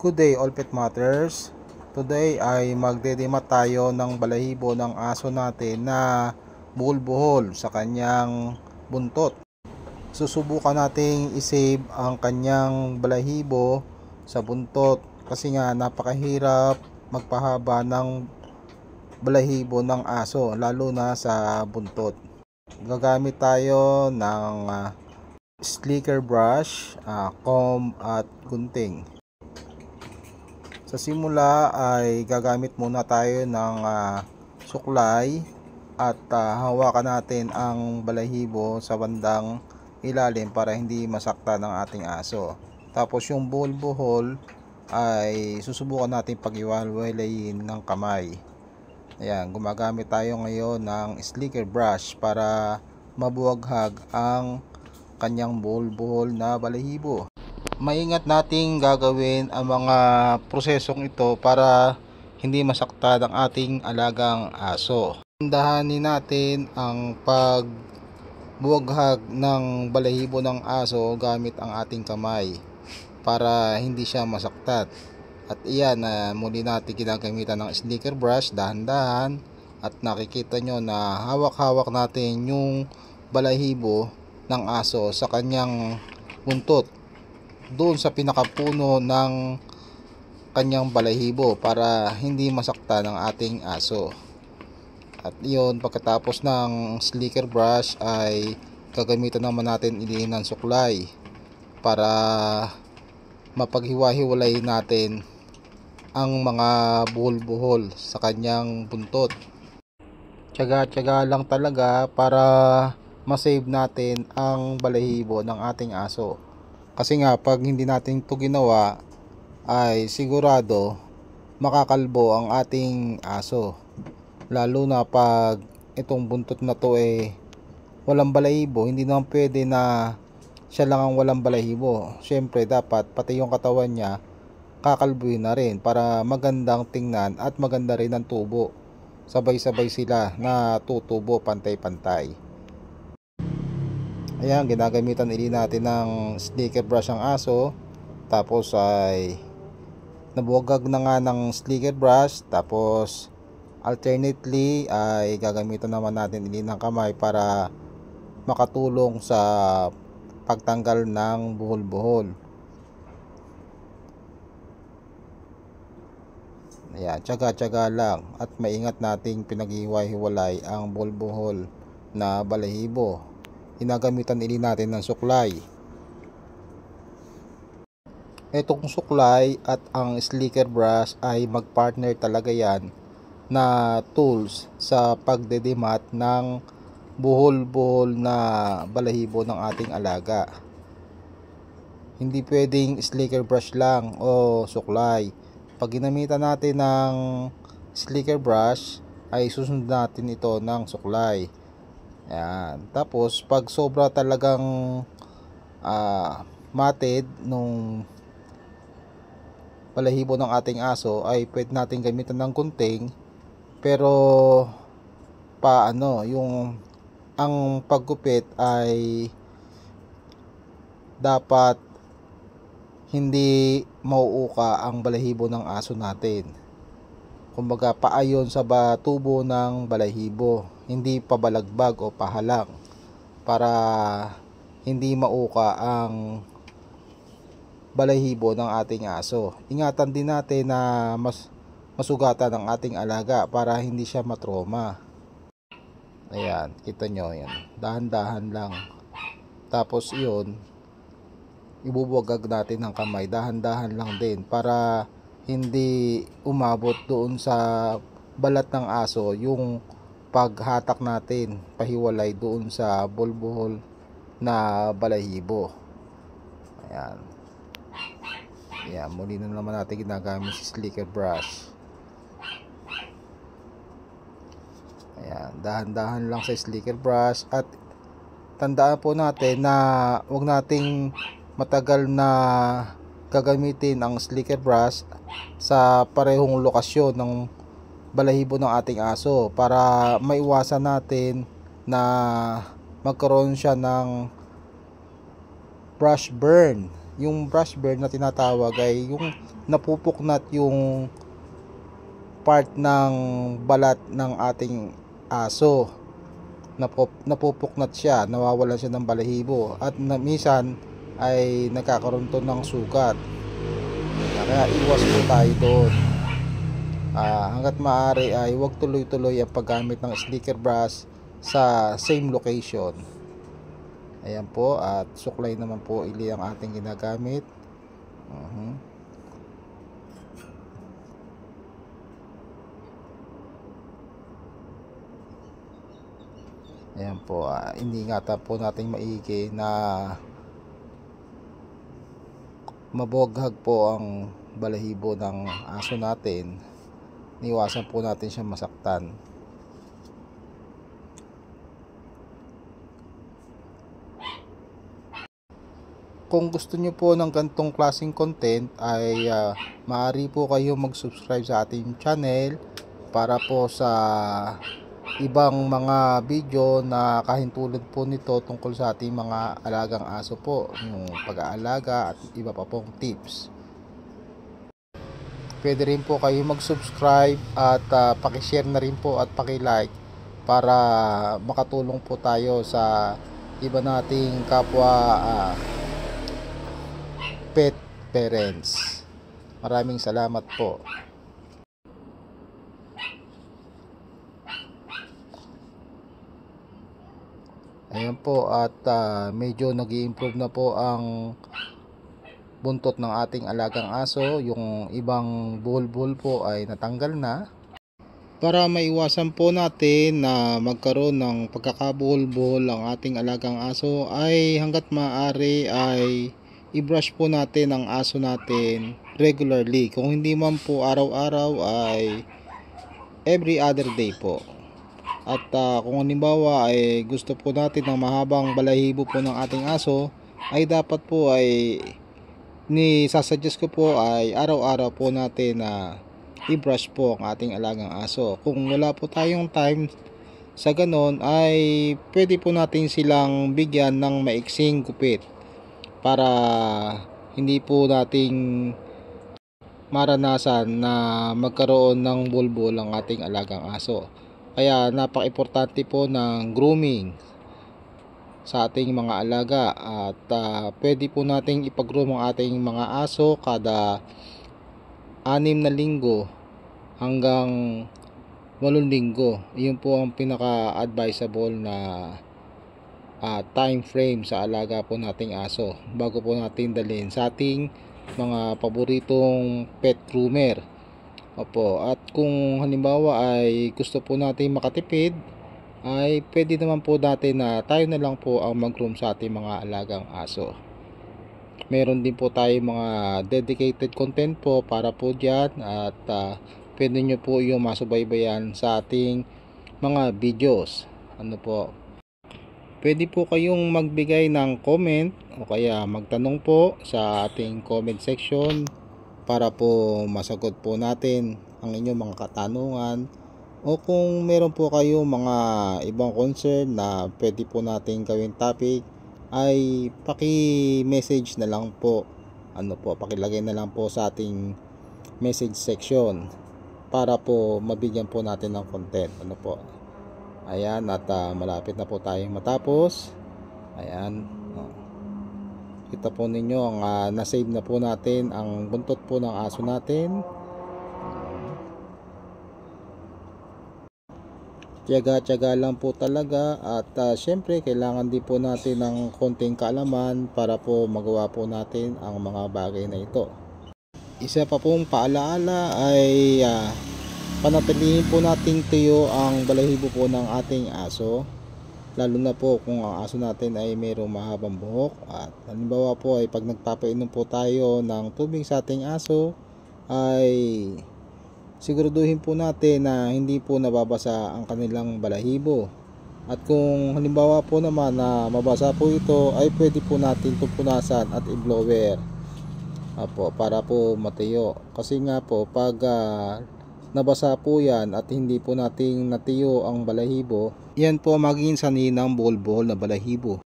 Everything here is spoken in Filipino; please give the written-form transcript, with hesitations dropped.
Good day all pet matters. Today ay magdedima tayo ng balahibo ng aso natin na buhol-buhol sa kanyang buntot. Susubukan nating isave ang kanyang balahibo sa buntot kasi nga napakahirap magpahaba ng balahibo ng aso lalo na sa buntot. Gagamit tayo ng slicker brush, comb at gunting. Sa simula ay gagamit muna tayo ng suklay at hawakan natin ang balahibo sa bandang ilalim para hindi masaktan ng ating aso. Tapos yung buhol-buhol ay susubukan natin pag-iwalwalayin ng kamay. Ayan, gumagamit tayo ngayon ng slicker brush para mabuwaghag ang kanyang buhol-buhol na balahibo. Maingat nating gagawin ang mga prosesong ito para hindi masaktan ang ating alagang aso. Dahanin natin ang pagbuwaghag ng balahibo ng aso gamit ang ating kamay para hindi siya masaktan. At iyan, muli natin ginagamitan ng slicker brush dahan-dahan at nakikita nyo na hawak-hawak natin yung balahibo ng aso sa kanyang buntot, doon sa pinakapuno ng kanyang balahibo para hindi masaktan ng ating aso. At yun, pagkatapos ng slicker brush ay gagamitan naman natin ng suklay para mapaghiwa-hiwalay natin ang mga buhol-buhol sa kanyang buntot. Tiyaga-tiyaga lang talaga para masave natin ang balahibo ng ating aso. Kasi nga pag hindi natin ito ginawa ay sigurado makakalbo ang ating aso. Lalo na pag itong buntot na to walang balahibo, hindi naman pwede na siya lang ang walang balahibo. Syempre dapat pati yung katawan niya kakalbuin na rin para magandang tingnan at maganda rin ang tubo. Sabay-sabay sila na tutubo pantay-pantay. Ayan, ginagamitan natin ng slicker brush ang aso. Tapos ay nabuwagag na nga ng slicker brush. Tapos alternately ay gagamitan naman natin ng kamay para makatulong sa pagtanggal ng buhol-buhol. Ayan, tiyaga-tiyaga lang at maingat nating pinaghiwa-hiwalay ang buhol-buhol na balahibo. Ginagamitan natin ng suklay. Itong suklay at ang slicker brush ay magpartner talaga yan na tools sa pagdedimat ng buhol-buhol na balahibo ng ating alaga. Hindi pwedeng slicker brush lang o suklay. Pag ginamitan natin ng slicker brush ay susunod natin ito ng suklay. Ayan. Tapos pag sobra talagang matted nung balahibo ng ating aso ay pwede natin gamitan ng gunting, pero yung ang paggupit ay dapat hindi mauuka ang balahibo ng aso natin. Kumbaga paayon sa tubo ng balahibo, hindi pabalagbag o pahalang, para hindi mauka ang balahibo ng ating aso. Ingatan din natin na masugatan ang ating alaga para hindi siya matroma. Ayan, kita nyo yan, dahan-dahan lang. Tapos yun, ibubuwagag natin ng kamay, dahan-dahan lang din para hindi umabot doon sa balat ng aso yung paghatak natin pahiwalay doon sa buhol-buhol na balahibo. Ayan. Ayan, muli na naman natin ginagamit si slicker brush. Ayan, dahan-dahan lang sa slicker brush at tandaan po natin na huwag nating matagal na gagamitin ang slicker brush sa parehong lokasyon ng balahibo ng ating aso para maiwasan natin na magkaroon siya ng brush burn. yung brush burn na tinatawag ay yung napupuknat yung part ng balat ng ating aso. Napupuknat siya, nawawalan siya ng balahibo at minsan ay nagkakaroon to ng sugat. Kaya iwas po tayo doon. Hanggat maaari ay huwag tuloy-tuloy ang paggamit ng slicker brush sa same location. Ayan po, at suklay naman po ili ang ating ginagamit. Ayan po, iningatan po natin maigi na maboghag po ang balahibo ng aso natin. Iwasan po natin siya masaktan. Kung gusto nyo po ng gantong klaseng content ay maaari po kayo mag-subscribe sa ating channel para po sa ibang mga video na kahintulad po nito tungkol sa ating mga alagang aso po, yung pag-aalaga at iba pa pong tips. Pwede rin po kayo mag-subscribe at paki-share na rin po at paki-like para makatulong po tayo sa iba nating kapwa pet parents. Maraming salamat po. Ayan po, at medyo nag-i-improve na po ang buntot ng ating alagang aso. Yung ibang buhol-buhol po ay natanggal na. Para maiwasan po natin na magkaroon ng pagkakabuhol-buhol ang ating alagang aso ay hanggat maaari ay i-brush po natin ang aso natin regularly. Kung hindi man po araw-araw ay every other day po. At kung halimbawa ay gusto po natin ng mahabang balahibo po ng ating aso, ay dapat po ay sasuggest ko po ay araw-araw po natin na i-brush po ang ating alagang aso. Kung wala po tayong time sa ganon ay pwede po natin silang bigyan ng maiksing gupit para hindi po nating maranasan na magkaroon ng bulbul ang ating alagang aso. Kaya napaka-importante po ng grooming sa ating mga alaga, at pwede po nating ipag-groom ang ating mga aso kada 6 na linggo hanggang 8 linggo. Iyon po ang pinaka-advisable na time frame sa alaga po nating aso bago po natin dalhin sa ating mga paboritong pet groomer. Opo, at kung halimbawa ay gusto po natin makatipid ay pwede naman po natin na tayo na lang po ang mag-groom sa ating mga alagang aso. Meron din po tayo mga dedicated content po para po dyan, at pwede nyo po yung masubaybayan sa ating mga videos. Ano po, pwede po kayong magbigay ng comment o kaya magtanong po sa ating comment section para po masagot po natin ang inyong mga katanungan, o kung meron po kayo mga ibang concern na pwede po natin gawing topic ay paki-message na lang po. Ano po, pakilagay na lang po sa ating message section para po mabigyan po natin ng content. Ano po, ayan, at malapit na po tayong matapos. Ayan, kita po ninyo ang na-save na po natin ang buntot po ng aso natin. Tiyaga-tiyaga lang po talaga, at syempre kailangan din po natin ng konting kaalaman para po magawa po natin ang mga bagay na ito. Isa pa pong paalaala ay panatilihin po nating tuyo ang balahibo po ng ating aso, lalo na po kung ang aso natin ay mayroong mahabang buhok. At halimbawa po ay pag nagpapainom po tayo ng tubig sa ating aso ay siguraduhin po natin na hindi po nababasa ang kanilang balahibo. At kung halimbawa po naman na mabasa po ito ay pwede po natin pupunasan at i-blower para po matuyo. Kasi nga po pag nabasa po yan at hindi po nating natiyo ang balahibo, yan po magiging sanhi ng buhol-buhol na balahibo.